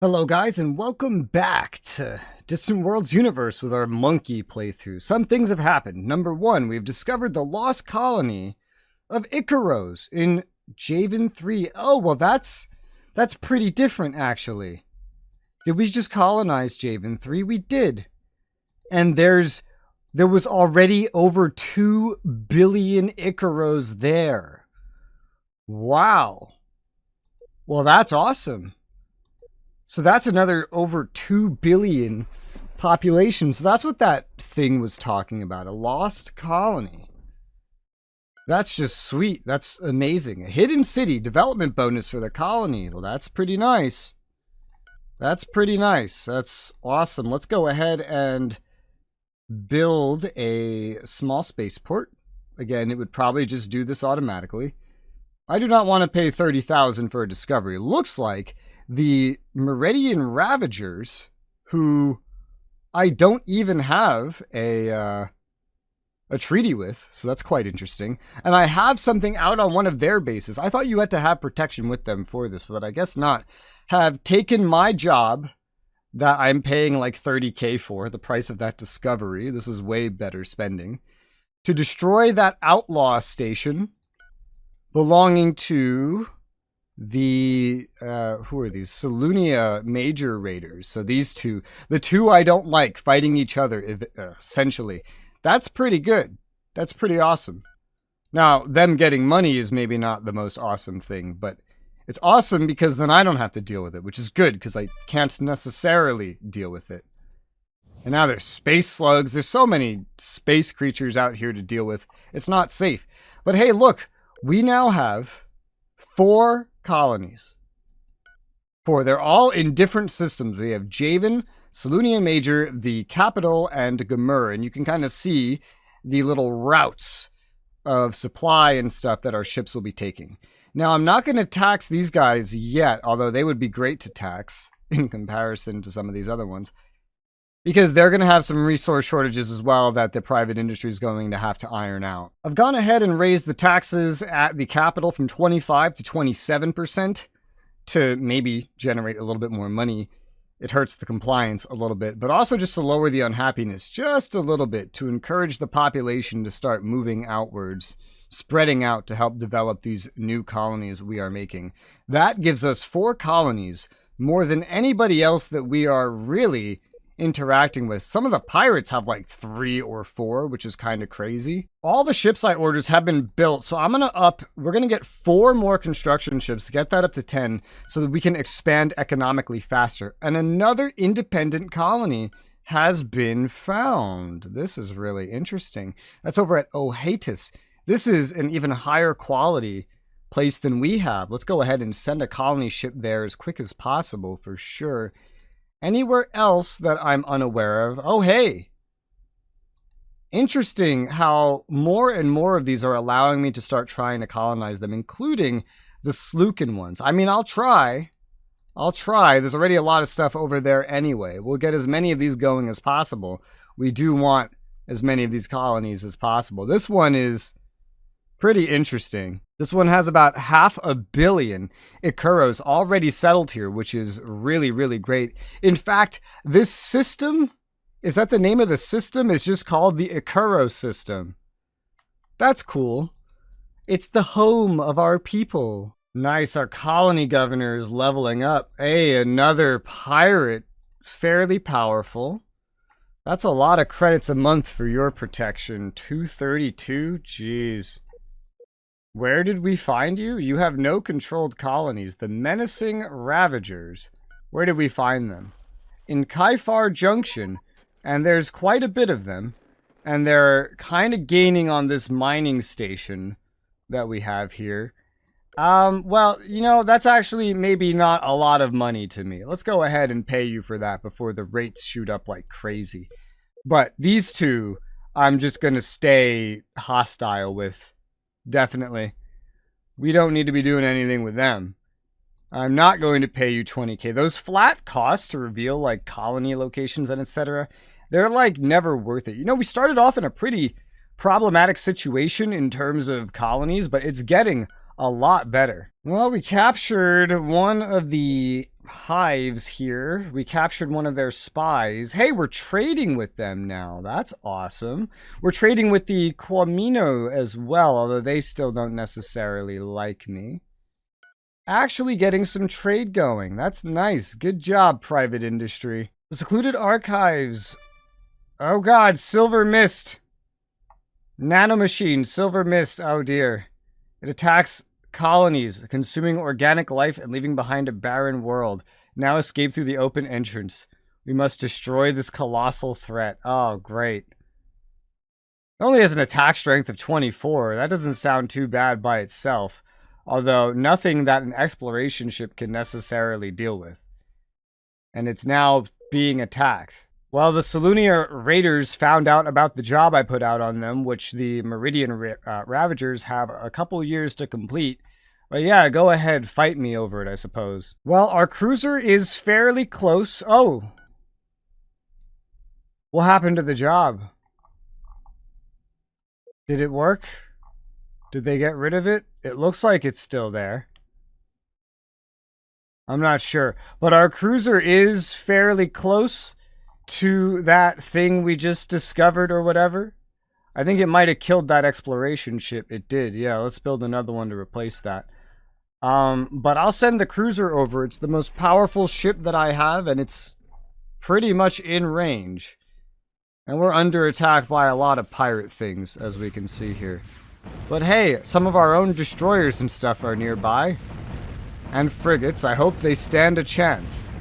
Hello guys and welcome back to Distant Worlds Universe with our monkey playthrough. Some things have happened. Number one, we've discovered the lost colony of Icaros in Javan 3. Oh, well that's pretty different actually. Did we just colonize Javan 3? We did. And there was already over 2 billion Icaros there. Wow. Well, that's awesome. So that's another over 2 billion population. So that's what that thing was talking about. A lost colony. That's just sweet. That's amazing. A hidden city development bonus for the colony. Well, that's pretty nice. That's pretty nice. That's awesome. Let's go ahead and build a small spaceport. Again, it would probably just do this automatically. I do not want to pay 30,000 for a discovery. It looks like the Meridian Ravagers, who I don't even have a treaty with, so that's quite interesting. And I have something out on one of their bases. I thought you had to have protection with them for this, but I guess not. Have taken my job that I'm paying like 30K for, the price of that discovery. This is way better spending. To destroy that outlaw station belonging to the who are these Salunia major raiders. So these two, the two I don't like, fighting each other essentially. That's pretty good. That's pretty awesome. Now them getting money is maybe not the most awesome thing, but it's awesome because then I don't have to deal with it, which is good because I can't necessarily deal with it. And now there's space slugs. There's so many space creatures out here to deal with. It's not safe. But hey, look, we now have 4 colonies. 4. They're all in different systems. We have Javan, Salunia Major, the capital, and Gamur. And you can kind of see the little routes of supply and stuff that our ships will be taking. Now, I'm not going to tax these guys yet, although they would be great to tax in comparison to some of these other ones, because they're going to have some resource shortages as well that the private industry is going to have to iron out. I've gone ahead and raised the taxes at the capital from 25 to 27% to maybe generate a little bit more money. It hurts the compliance a little bit, but also just to lower the unhappiness just a little bit to encourage the population to start moving outwards, spreading out to help develop these new colonies we are making. That gives us 4 colonies, more than anybody else that we are really interacting with. Some of the pirates have like 3 or 4, which is kind of crazy. All the ships I orders have been built, so I'm gonna we're gonna get 4 more construction ships, get that up to 10 so that we can expand economically faster. And another independent colony has been found. This is really interesting. That's over at Ohatis. This is an even higher quality place than we have. Let's go ahead and send a colony ship there as quick as possible for sure. Anywhere else that I'm unaware of? Oh, hey. Interesting how more and more of these are allowing me to start trying to colonize them, including the Slukin ones. I mean, I'll try. There's already a lot of stuff over there anyway. We'll get as many of these going as possible. We do want as many of these colonies as possible. This one is pretty interesting. This one has about 500 million Icaros already settled here, which is really, really great. In fact, this system, is that the name of the system? Is just called the Icaro system. That's cool. It's the home of our people. Nice, our colony governor is leveling up. Hey, another pirate, fairly powerful. That's a lot of credits a month for your protection. 232, jeez. Where did we find you? You have no controlled colonies. The menacing Ravagers. Where did we find them? In Kaifar Junction. And there's quite a bit of them. And they're kind of gaining on this mining station that we have here. Well, you know, that's actually maybe not a lot of money to me. Let's go ahead and pay you for that before the rates shoot up like crazy. But these two, I'm just going to stay hostile with. Definitely. We don't need to be doing anything with them. I'm not going to pay you 20K. Those flat costs to reveal like colony locations and etc., they're like never worth it. You know, we started off in a pretty problematic situation in terms of colonies, but it's getting a lot better. Well, we captured one of the hives here. We captured one of their spies. Hey, we're trading with them now. That's awesome. We're trading with the Quamino as well, although they still don't necessarily like me. Actually getting some trade going. That's nice. Good job, private industry. The secluded archives. Oh god, silver mist. Nanomachine, silver mist. Oh dear. It attacks colonies, consuming organic life and leaving behind a barren world. Now escape through the open entrance. We must destroy this colossal threat. Oh, great. It only has an attack strength of 24. That doesn't sound too bad by itself. Although, nothing that an exploration ship can necessarily deal with. And it's now being attacked. Well, the Salunia raiders found out about the job I put out on them, which the Meridian Ravagers have a couple years to complete. But yeah, go ahead, fight me over it, I suppose. Well, our cruiser is fairly close. Oh! What happened to the job? Did it work? Did they get rid of it? It looks like it's still there. I'm not sure. But our cruiser is fairly close to that thing we just discovered or whatever. I think it might have killed that exploration ship. It did. Yeah, let's build another one to replace that. But I'll send the cruiser over. It's the most powerful ship that I have, and it's pretty much in range. And we're under attack by a lot of pirate things, as we can see here. But hey, some of our own destroyers and stuff are nearby. And frigates. I hope they stand a chance.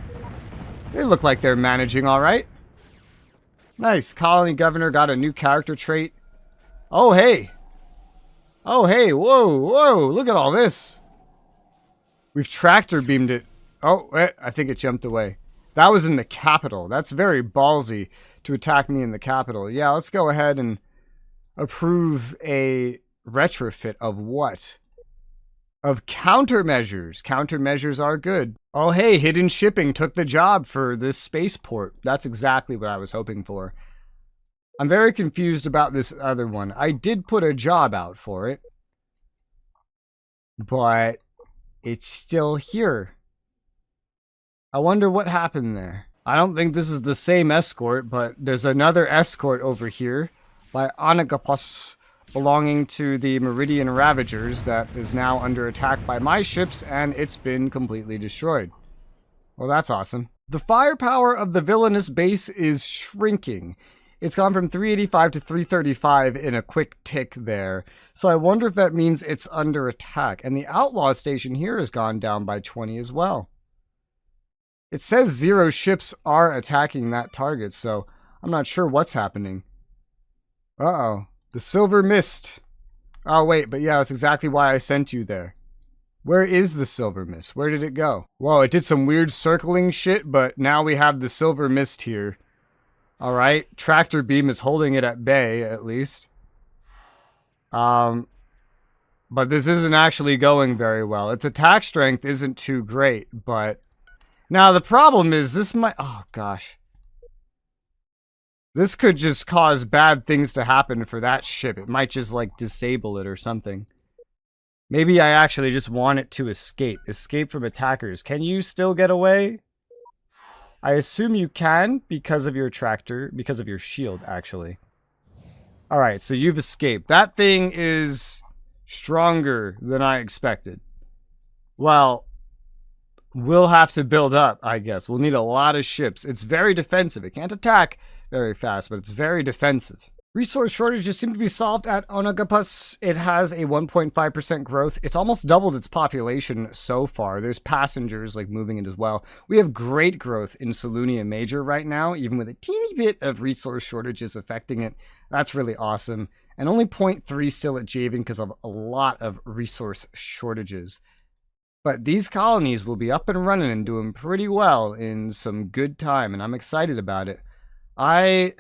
They look like they're managing all right. Nice. Colony Governor got a new character trait. Oh, hey. Oh, hey. Whoa, whoa. Look at all this. We've tractor beamed it. Oh, I think it jumped away. That was in the capital. That's very ballsy to attack me in the capital. Yeah, let's go ahead and approve a retrofit of what? Of countermeasures. Countermeasures are good. Oh, hey, hidden shipping took the job for this spaceport. That's exactly what I was hoping for. I'm very confused about this other one. I did put a job out for it, but it's still here. I wonder what happened there. I don't think this is the same escort, but there's another escort over here by Onagapos, belonging to the Meridian Ravagers, that is now under attack by my ships, and it's been completely destroyed. Well, that's awesome. The firepower of the villainous base is shrinking. It's gone from 385 to 335 in a quick tick there. So I wonder if that means it's under attack. And the outlaw station here has gone down by 20 as well. It says 0 ships are attacking that target, so I'm not sure what's happening. Uh-oh. The silver mist. Oh, wait, but yeah, that's exactly why I sent you there. Where is the silver mist? Where did it go? Whoa, it did some weird circling shit, but now we have the silver mist here. Alright, tractor beam is holding it at bay, at least. But this isn't actually going very well. Its attack strength isn't too great, but... Now, the problem is this might... Oh, gosh. This could just cause bad things to happen for that ship. It might just, like, disable it or something. Maybe I actually just want it to escape. Escape from attackers. Can you still get away? I assume you can because of your tractor. Because of your shield, actually. Alright, so you've escaped. That thing is stronger than I expected. Well... We'll have to build up, I guess. We'll need a lot of ships. It's very defensive. It can't attack very fast, but it's very defensive. Resource shortages seem to be solved at Onagapus. It has a 1.5% growth. It's almost doubled its population so far. There's passengers like moving in as well. We have great growth in Salunia Major right now, even with a teeny bit of resource shortages affecting it. That's really awesome. And only 0.3 still at Javan because of a lot of resource shortages. But these colonies will be up and running and doing pretty well in some good time, and I'm excited about it. I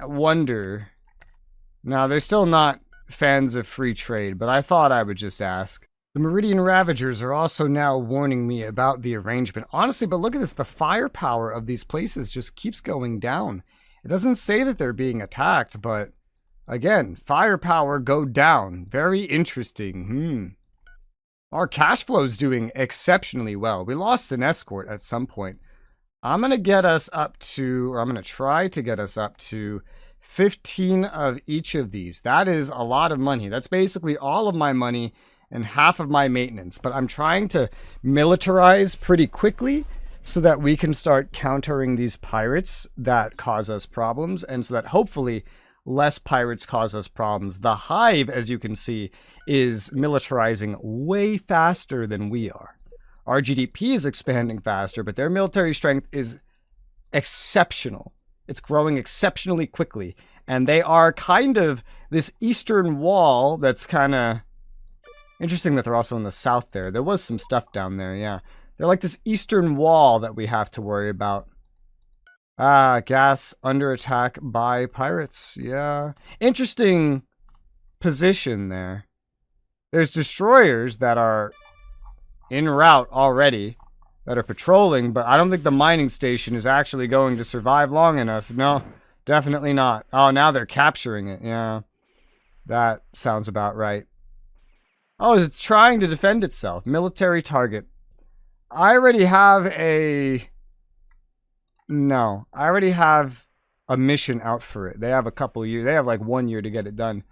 wonder... Now, they're still not fans of free trade, but I thought I would just ask. The Meridian Ravagers are also now warning me about the arrangement. Honestly, but look at this. The firepower of these places just keeps going down. It doesn't say that they're being attacked, but Again, firepower go down. Very interesting. Our cash flow's doing exceptionally well. We lost an escort at some point. I'm going to get us up to, or I'm going to try to get us up to 15 of each of these. That is a lot of money. That's basically all of my money and half of my maintenance. But I'm trying to militarize pretty quickly so that we can start countering these pirates that cause us problems, and so that hopefully less pirates cause us problems. The Hive, as you can see, is militarizing way faster than we are. Our GDP is expanding faster, but their military strength is exceptional. It's growing exceptionally quickly. And they are kind of this eastern wall that's kind of interesting that they're also in the south there. There was some stuff down there, yeah. They're like this eastern wall that we have to worry about. Gas under attack by pirates. Yeah. Interesting position there. There's destroyers that are en route already that are patrolling, but I don't think the mining station is actually going to survive long enough. No, definitely not. Oh, now they're capturing it. Yeah. That sounds about right. Oh, it's trying to defend itself. Military target. I already have a... No, I already have a mission out for it. They have a couple years. They have like 1 year to get it done.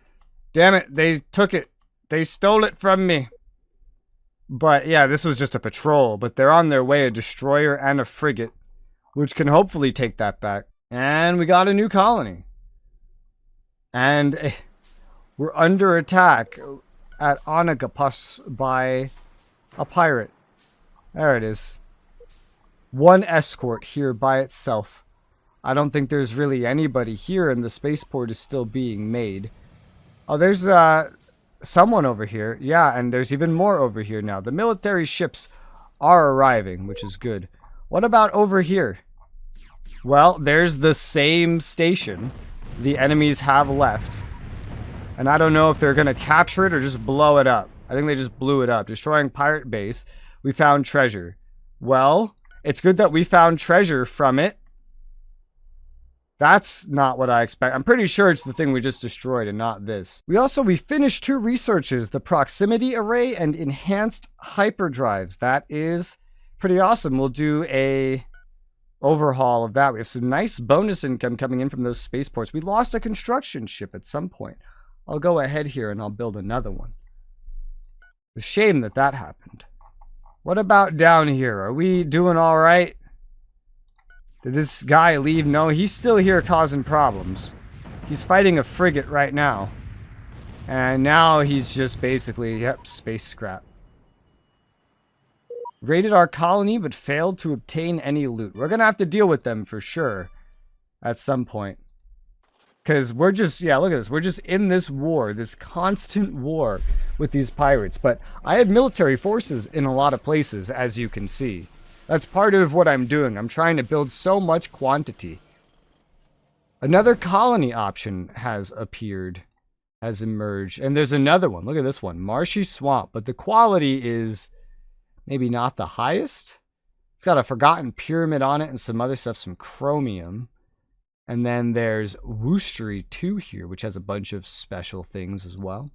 Damn it, they took it. They stole it from me. But yeah, this was just a patrol. But they're on their way, a destroyer and a frigate, which can hopefully take that back. And we got a new colony. And we're under attack at Onagapas by a pirate. There it is. One escort here by itself. I don't think there's really anybody here, and the spaceport is still being made. Oh, there's someone over here. Yeah, and there's even more over here now. The military ships are arriving, which is good. What about over here? Well, there's the same station the enemies have left. And I don't know if they're going to capture it or just blow it up. I think they just blew it up. Destroying pirate base. We found treasure. Well, it's good that we found treasure from it. That's not what I expect. I'm pretty sure it's the thing we just destroyed and not this. We finished 2 researches, the proximity array and enhanced hyperdrives. That is pretty awesome. We'll do a overhaul of that. We have some nice bonus income coming in from those spaceports. We lost a construction ship at some point. I'll go ahead here and I'll build another one. It's a shame that that happened. What about down here? Are we doing all right? Did this guy leave? No, he's still here causing problems. He's fighting a frigate right now. And now he's just basically, yep, space scrap. Raided our colony but failed to obtain any loot. We're going to have to deal with them for sure at some point. Because we're just, yeah, look at this. We're just in this war, this constant war with these pirates. But I have military forces in a lot of places, as you can see. That's part of what I'm doing. I'm trying to build so much quantity. Another colony option has appeared, has emerged. And there's another one. Look at this one. Marshy Swamp. But the quality is maybe not the highest. It's got a forgotten pyramid on it and some other stuff, some chromium. And then there's Woostery 2 here, which has a bunch of special things as well.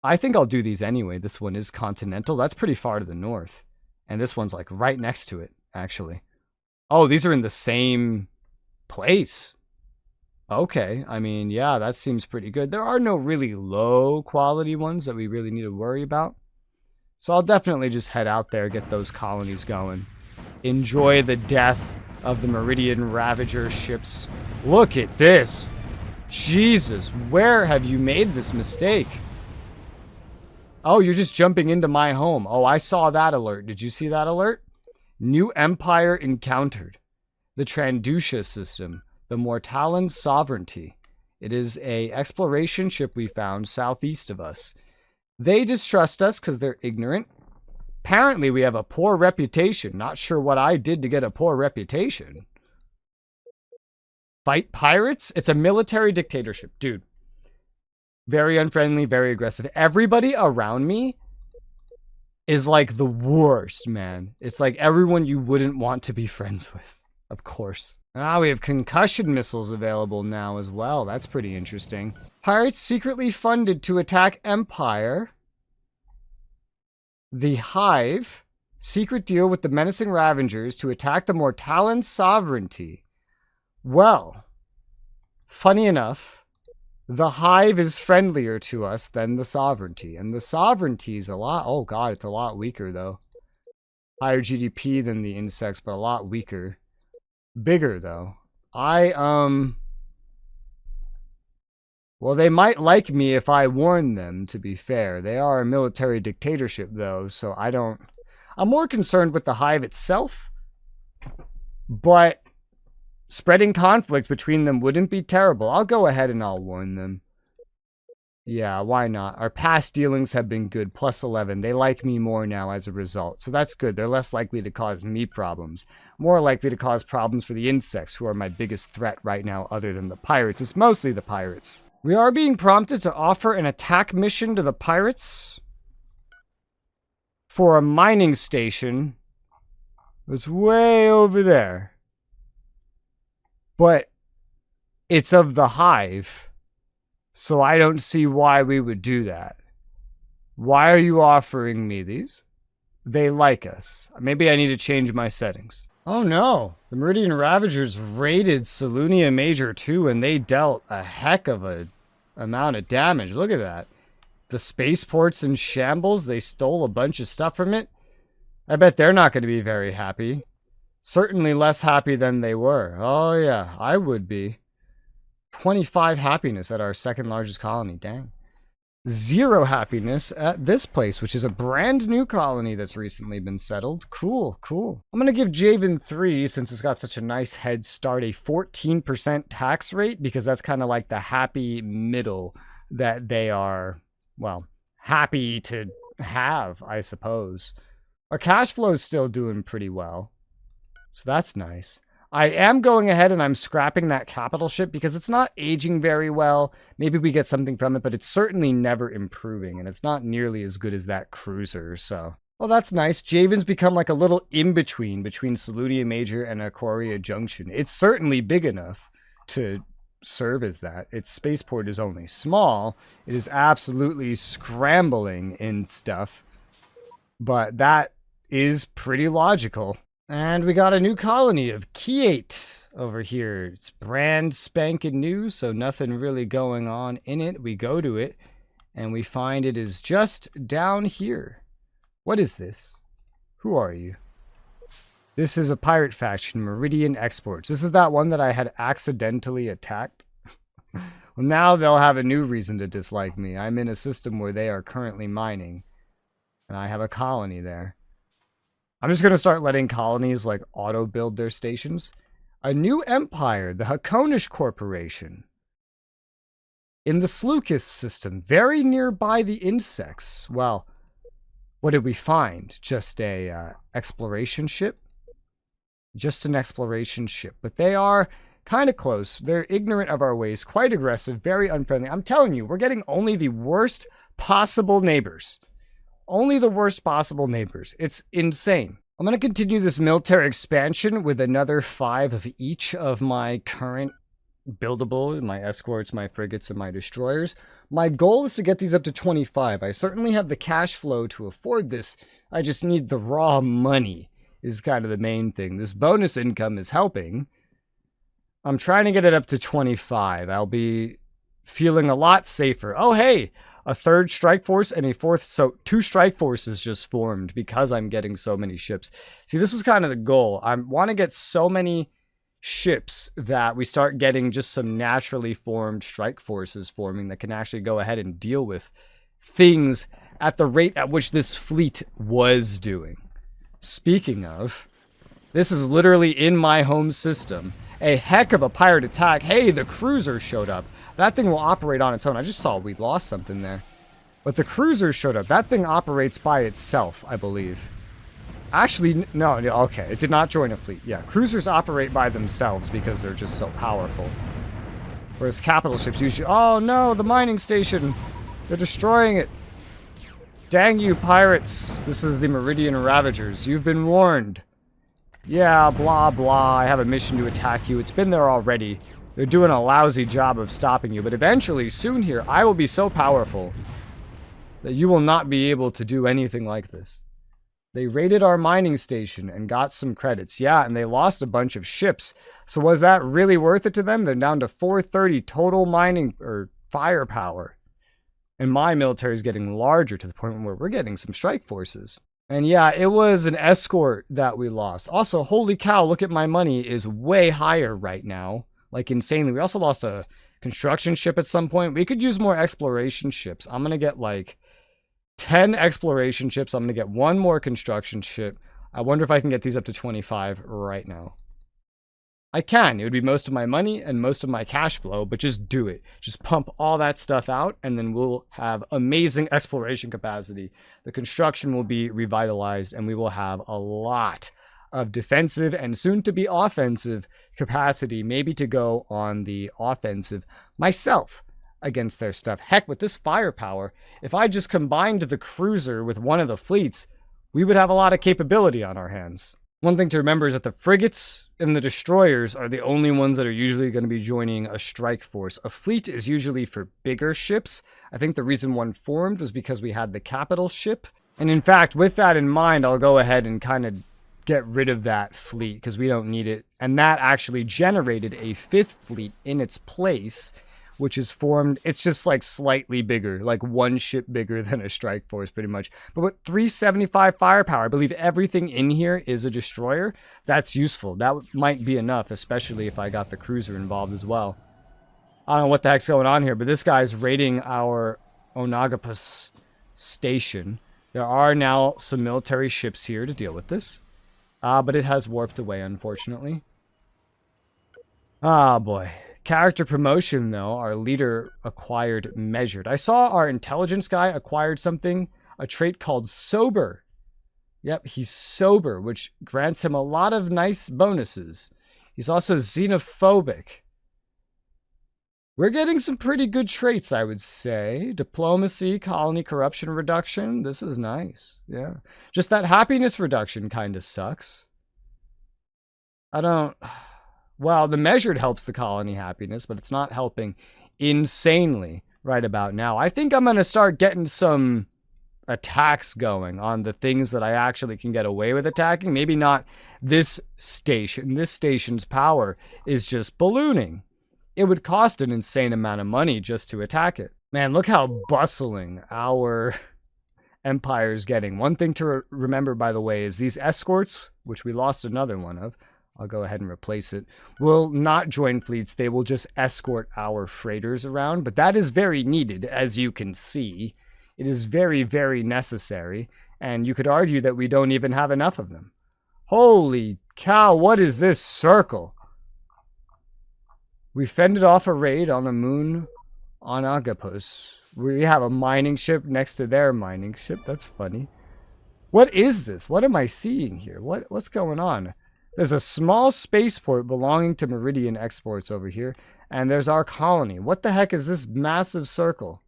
I think I'll do these anyway. This one is continental. That's pretty far to the north. And this one's like right next to it, actually. Oh, these are in the same place. Okay, I mean, yeah, that seems pretty good. There are no really low quality ones that we really need to worry about. So I'll definitely just head out there, get those colonies going. Enjoy the death of the Meridian Ravager ships. Look at this. Jesus, where have you made this mistake? Oh, you're just jumping into my home. Oh, I saw that alert. Did you see that alert? New empire encountered. The Trandusha system. The Mortalan Sovereignty. It is a exploration ship we found southeast of us. They distrust us because they're ignorant. Apparently, we have a poor reputation. Not sure what I did to get a poor reputation. Fight pirates? It's a military dictatorship. Dude. Very unfriendly, very aggressive. Everybody around me is like the worst, man. It's like everyone you wouldn't want to be friends with. Of course. Ah, we have concussion missiles available now as well. That's pretty interesting. Pirates secretly funded to attack Empire. The Hive. Secret deal with the menacing Ravengers to attack the Mortallan sovereignty. Well, funny enough, the Hive is friendlier to us than the sovereignty. And the sovereignty is a lot... Oh god, it's a lot weaker though. Higher GDP than the insects, but a lot weaker. Bigger though. Well, they might like me if I warn them, to be fair. They are a military dictatorship though, so I'm more concerned with the Hive itself. But spreading conflict between them wouldn't be terrible. I'll go ahead and I'll warn them. Yeah, why not? Our past dealings have been good. Plus 11. They like me more now as a result. So that's good. They're less likely to cause me problems. More likely to cause problems for the insects, who are my biggest threat right now other than the pirates. It's mostly the pirates. We are being prompted to offer an attack mission to the pirates for a mining station that's way over there. But it's of the Hive. So I don't see why we would do that. Why are you offering me these? They like us. Maybe I need to change my settings. Oh no. The Meridian Ravagers raided Salunia Major 2 and they dealt a heck of a amount of damage. Look at that. The spaceport's in shambles. They stole a bunch of stuff from it. I bet they're not going to be very happy. Certainly less happy than they were. Oh yeah, I would be. 25 happiness at our second largest colony. Dang. 0 happiness at this place, which is a brand new colony that's recently been settled. Cool, cool. I'm going to give Javan 3, since it's got such a nice head start, a 14% tax rate, because that's kind of like the happy middle that they are, well, happy to have, I suppose. Our cash flow is still doing pretty well, so that's nice. I am going ahead and I'm scrapping that capital ship because it's not aging very well. Maybe we get something from it, but it's certainly never improving, and it's not nearly as good as that cruiser, so... Well, that's nice. Javan's become like a little in-between between Saludia Major and Aquaria Junction. It's certainly big enough to serve as that. Its spaceport is only small. It is absolutely scrambling in stuff, but that is pretty logical. And we got a new colony of Kiate over here. It's brand spanking new, so nothing really going on in it. We go to it, and we find it is just down here. What is this? Who are you? This is a pirate faction, Meridian Exports. This is that one that I had accidentally attacked. Well, now they'll have a new reason to dislike me. I'm in a system where they are currently mining, and I have a colony there. I'm just going to start letting colonies, like, auto-build their stations. A new empire, the Hakonish Corporation. In the Slucus system, very nearby the insects. Well, what did we find? Just a exploration ship? Just an exploration ship. But they are kind of close. They're ignorant of our ways, quite aggressive, very unfriendly. I'm telling you, we're getting only the worst possible neighbors. Only the worst possible neighbors. It's insane. I'm going to continue this military expansion with another 5 of each of my current buildable, my escorts, my frigates, and my destroyers. My goal is to get these up to 25. I certainly have the cash flow to afford this. I just need the raw money is kind of the main thing. This bonus income is helping. I'm trying to get it up to 25. I'll be feeling a lot safer. Oh, hey! A 3rd strike force and a 4th, so 2 strike forces just formed because I'm getting so many ships. See, this was kind of the goal. I want to get so many ships that we start getting just some naturally formed strike forces forming that can actually go ahead and deal with things at the rate at which this fleet was doing. Speaking of, this is literally in my home system. A heck of a pirate attack. Hey, the cruiser showed up. That thing will operate on its own. I just saw we lost something there. But the cruiser showed up. That thing operates by itself, I believe. Actually, no, okay. It did not join a fleet. Yeah, cruisers operate by themselves because they're just so powerful. Whereas capital ships usually... Oh, no, the mining station. They're destroying it. Dang you, pirates. This is the Meridian Ravagers. You've been warned. Yeah, blah, blah. I have a mission to attack you. It's been there already. They're doing a lousy job of stopping you. But eventually, soon here, I will be so powerful that you will not be able to do anything like this. They raided our mining station and got some credits. Yeah, and they lost a bunch of ships. So was that really worth it to them? They're down to 430 total mining or firepower. And my military is getting larger to the point where we're getting some strike forces. And yeah, it was an escort that we lost. Also, holy cow, look at my money is way higher right now. Like insanely. We also lost a construction ship at some point. We could use more exploration ships. I'm going to get like 10 exploration ships. I'm going to get one more construction ship. I wonder if I can get these up to 25 right now. I can. It would be most of my money and most of my cash flow, but just do it. Just pump all that stuff out, and then we'll have amazing exploration capacity. The construction will be revitalized, and we will have a lot of defensive and soon-to-be offensive capacity, maybe to go on the offensive myself against their stuff. Heck, with this firepower, if I just combined the cruiser with one of the fleets, we would have a lot of capability on our hands. One thing to remember is that the frigates and the destroyers are the only ones that are usually going to be joining a strike force. A fleet is usually for bigger ships. I think the reason one formed was because we had the capital ship. And in fact, with that in mind, I'll go ahead and kind of get rid of that fleet because we don't need it. And that actually generated a fifth fleet in its place, which is formed. It's just like slightly bigger, like one ship bigger than a strike force pretty much. But with 375 firepower, I believe everything in here is a destroyer. That's useful. That might be enough, especially if I got the cruiser involved as well. I don't know what the heck's going on here, but this guy's raiding our Onagapus station. There are now some military ships here to deal with this. But it has warped away, unfortunately. Ah, boy. Character promotion, though. Our leader acquired measured. I saw our intelligence guy acquired something, a trait called sober. Yep, he's sober, which grants him a lot of nice bonuses. He's also xenophobic. We're getting some pretty good traits, I would say. Diplomacy, colony corruption reduction. This is nice. Yeah. Just that happiness reduction kind of sucks. Well, the measured helps the colony happiness, but it's not helping insanely right about now. I think I'm going to start getting some attacks going on the things that I actually can get away with attacking. Maybe not this station. This station's power is just ballooning. It would cost an insane amount of money just to attack it. Man, look how bustling our empire's getting. One thing to remember, by the way, is these escorts, which we lost another one of, I'll go ahead and replace it, will not join fleets. They will just escort our freighters around. But that is very needed, as you can see. It is very, very necessary. And you could argue that we don't even have enough of them. Holy cow, what is this circle? We fended off a raid on the moon on Agapus. We have a mining ship next to their mining ship. That's funny. What is this? What am I seeing here? What's going on? There's a small spaceport belonging to Meridian Exports over here, and there's our colony. What the heck is this massive circle?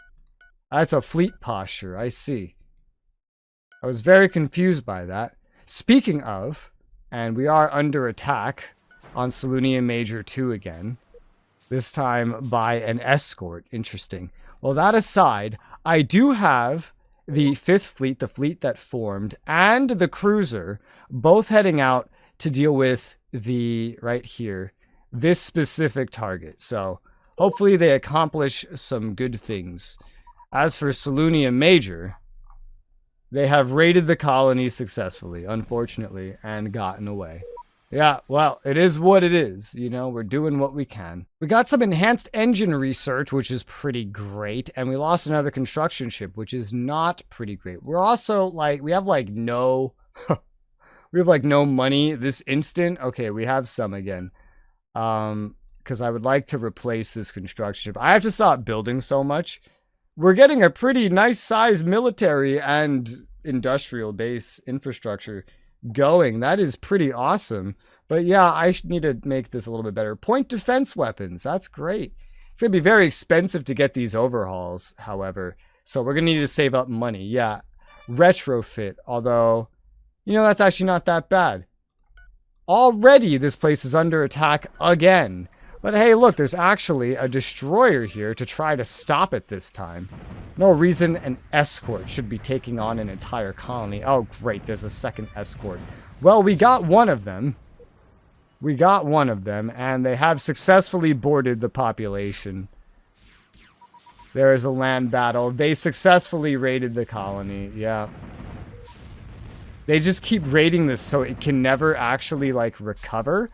That's a fleet posture, I see. I was very confused by that. Speaking of, and we are under attack on Salunia Major 2 again, this time by an escort. Interesting. Well, that aside, I do have the Fifth Fleet, the fleet that formed, and the cruiser, both heading out to deal with the, right here, this specific target. So hopefully they accomplish some good things. As for Salunia Major, they have raided the colony successfully, unfortunately, and gotten away. Yeah, well, it is what it is. You know, we're doing what we can. We got some enhanced engine research, which is pretty great. And we lost another construction ship, which is not pretty great. We're also like, we have like no money this instant. Okay, we have some again. Because I would like to replace this construction ship. I have to stop building so much. We're getting a pretty nice size military and industrial base infrastructure going. That is pretty awesome. But yeah, I need to make this a little bit better. Point defense weapons. That's great. It's going to be very expensive to get these overhauls, however. So we're going to need to save up money. Yeah. Retrofit. Although, you know, that's actually not that bad. Already, this place is under attack again. But hey, look, there's actually a destroyer here to try to stop it this time. No reason an escort should be taking on an entire colony. Oh, great, there's a second escort. Well, we got one of them. We got one of them, and they have successfully boarded the population. There is a land battle. They successfully raided the colony, yeah. They just keep raiding this so it can never actually, like, recover.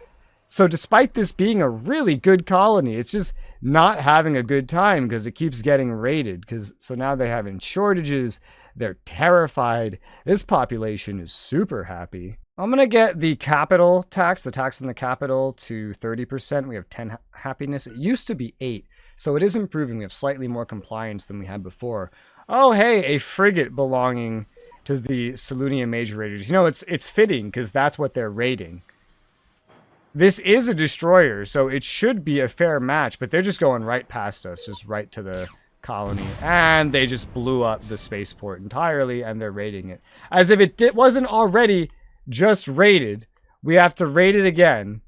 So despite this being a really good colony, it's just not having a good time because it keeps getting raided. So now they're having shortages. They're terrified. This population is super happy. I'm going to get the capital tax, the tax on the capital, to 30%. We have 10 happiness. It used to be 8, so it is improving. We have slightly more compliance than we had before. Oh, hey, a frigate belonging to the Salunia Major Raiders. You know, it's fitting because that's what they're raiding. This is a destroyer, so it should be a fair match, but they're just going right past us, just right to the colony. And they just blew up the spaceport entirely, and they're raiding it. As if it wasn't already just raided. We have to raid it again,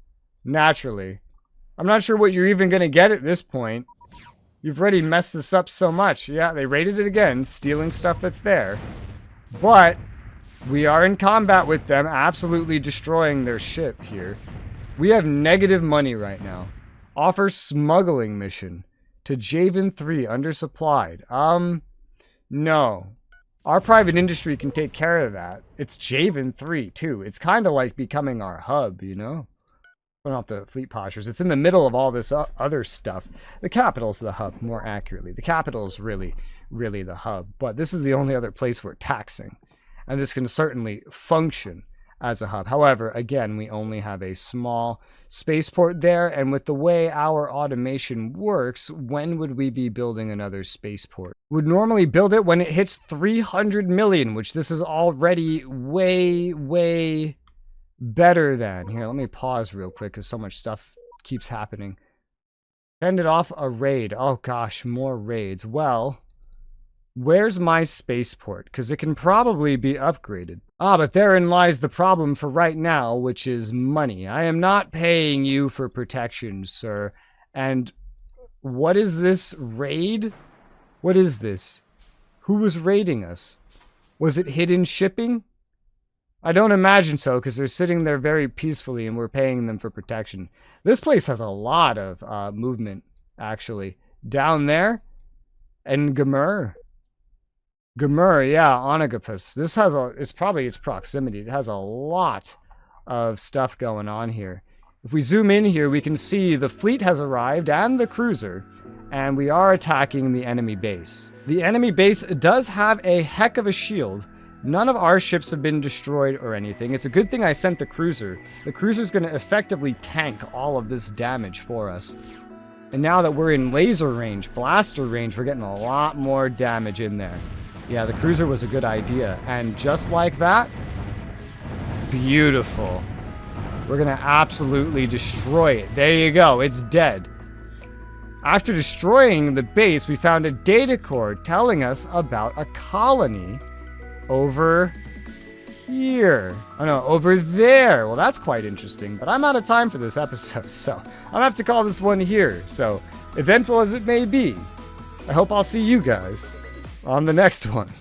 naturally. I'm not sure what you're even going to get at this point. You've already messed this up so much. Yeah, they raided it again, stealing stuff that's there. But we are in combat with them, absolutely destroying their ship here. We have negative money right now. Offer smuggling mission to Javan 3, undersupplied. No. Our private industry can take care of that. It's Javan 3, too. It's kind of like becoming our hub, you know? Well, not the fleet postures. It's in the middle of all this other stuff. The capital's the hub, more accurately. The capital is really the hub. But this is the only other place we're taxing. And this can certainly function as a hub. However, again, we only have a small spaceport there. And with the way our automation works, when would we be building another spaceport? Would normally build it when it hits 300 million, which this is already way better than. Here, let me pause real quick because so much stuff keeps happening. Fended off a raid. Oh gosh, more raids. Well, where's my spaceport? Because it can probably be upgraded. Ah, but therein lies the problem for right now, which is money. I am not paying you for protection, sir. And what is this raid? What is this? Who was raiding us? Was it hidden shipping? I don't imagine so, because they're sitting there very peacefully and we're paying them for protection. This place has a lot of movement, actually. Down there, and Gamur, yeah, Onagapus. This has it's probably its proximity. It has a lot of stuff going on here. If we zoom in here, we can see the fleet has arrived and the cruiser, and we are attacking the enemy base. The enemy base does have a heck of a shield. None of our ships have been destroyed or anything. It's a good thing I sent the cruiser. The cruiser's going to effectively tank all of this damage for us. And now that we're in laser range, blaster range, we're getting a lot more damage in there. Yeah, the cruiser was a good idea. And just like that, beautiful. We're going to absolutely destroy it. There you go. It's dead. After destroying the base, we found a data core telling us about a colony over here. Oh no, over there. Well, that's quite interesting, but I'm out of time for this episode, so I'm gonna have to call this one here. So, eventful as it may be, I hope I'll see you guys on the next one.